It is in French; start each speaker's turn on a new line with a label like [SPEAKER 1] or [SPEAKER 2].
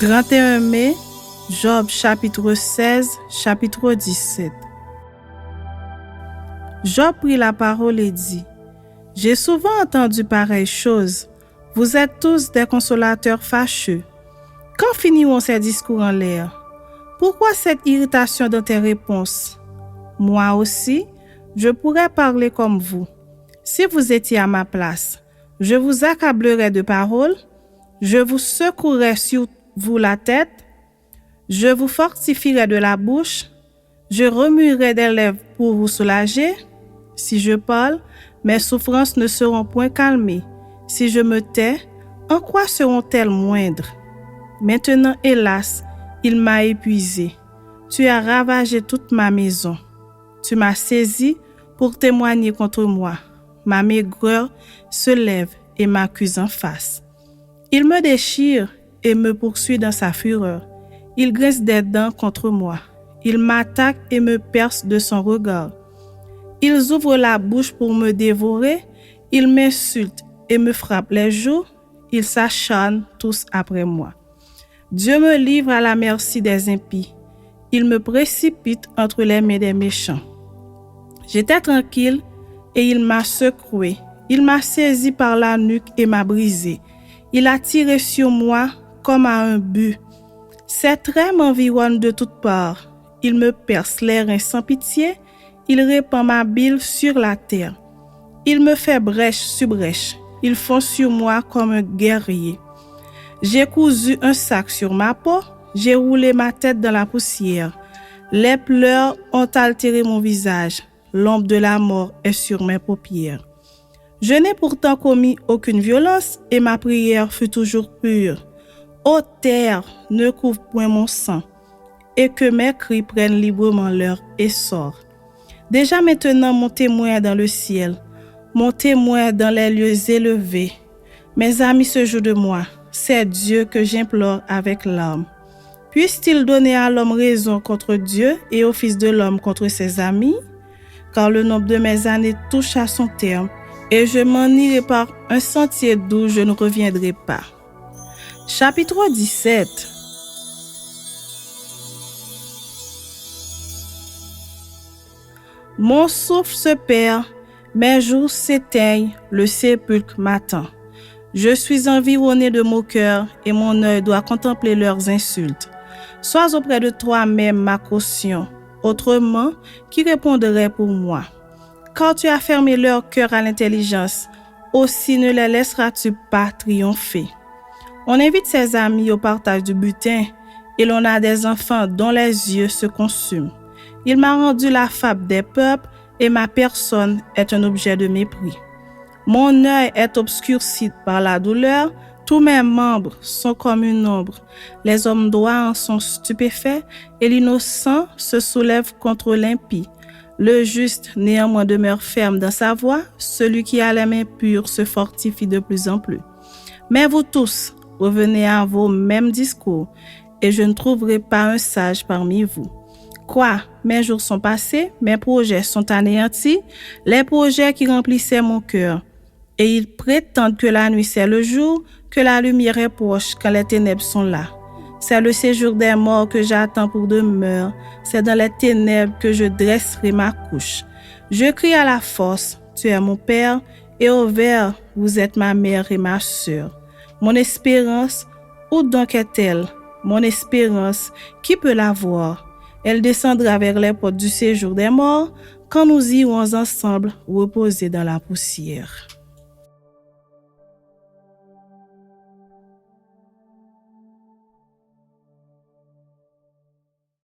[SPEAKER 1] 31 mai, Job chapitre 16, chapitre 17. Job prit la parole et dit: J'ai souvent entendu pareille chose. Vous êtes tous des consolateurs fâcheux. Quand finiront ces discours en l'air? Pourquoi cette irritation dans tes réponses? Moi aussi, je pourrais parler comme vous. Si vous étiez à ma place, je vous accablerais de paroles, je vous secouerais sur vous la tête, je vous fortifierais de la bouche, je remuerais des lèvres pour vous soulager. Si je parle, mes souffrances ne seront point calmées. Si je me tais, en quoi seront-elles moindres? Maintenant, hélas, il m'a épuisé. Tu as ravagé toute ma maison. Tu m'as saisi pour témoigner contre moi. Ma maigreur se lève et m'accuse en face. Il me déchire et me poursuit dans sa fureur. Il grince des dents contre moi. Il m'attaque et me perce de son regard. Ils ouvrent la bouche pour me dévorer. Ils m'insultent et me frappent les joues. Ils s'acharnent tous après moi. Dieu me livre à la merci des impies. Il me précipite entre les mains des méchants. J'étais tranquille et il m'a secoué. Il m'a saisi par la nuque et m'a brisé. Il a tiré sur moi comme à un but. Ses traits m'environnent de toutes parts. Il me perce les reins sans pitié. Il répand ma bile sur la terre. Il me fait brèche sur brèche. Il fonce sur moi comme un guerrier. J'ai cousu un sac sur ma peau. J'ai roulé ma tête dans la poussière. Les pleurs ont altéré mon visage. L'ombre de la mort est sur mes paupières. Je n'ai pourtant commis aucune violence et ma prière fut toujours pure. Ô terre, ne couvre point mon sang et que mes cris prennent librement leur essor. Déjà maintenant mon témoin est dans le ciel, mon témoin est dans les lieux élevés. Mes amis se jouent de moi, c'est Dieu que j'implore avec larmes. Puisse-t-il donner à l'homme raison contre Dieu et au Fils de l'homme contre ses amis? Car le nombre de mes années touche à son terme et je m'en irai par un sentier d'où je ne reviendrai pas. Chapitre 17. Mon souffle se perd, mes jours s'éteignent, le sépulcre m'attend. Je suis environné de moqueurs et mon œil doit contempler leurs insultes. Sois auprès de toi-même ma caution, autrement, qui répondrait pour moi? Quand tu as fermé leur cœur à l'intelligence, aussi ne les laisseras-tu pas triompher. On invite ses amis au partage du butin et l'on a des enfants dont les yeux se consument. Il m'a rendu la fable des peuples et ma personne est un objet de mépris. Mon œil est obscurci par la douleur, tous mes membres sont comme une ombre. Les hommes droits en sont stupéfaits et l'innocent se soulève contre l'impie. Le juste néanmoins demeure ferme dans sa voie, celui qui a les mains pures se fortifie de plus en plus. Mais vous tous, revenez à vos mêmes discours, et je ne trouverai pas un sage parmi vous. Quoi? Mes jours sont passés, mes projets sont anéantis, les projets qui remplissaient mon cœur. Et ils prétendent que la nuit c'est le jour, que la lumière est proche quand les ténèbres sont là. C'est le séjour des morts que j'attends pour demeure, c'est dans les ténèbres que je dresserai ma couche. Je crie à la force, tu es mon père, et au vert, vous êtes ma mère et ma sœur. Mon espérance, où donc est-elle? Mon espérance, qui peut la voir? Elle descendra vers les portes du séjour des morts, quand nous irons ensemble reposer dans la poussière.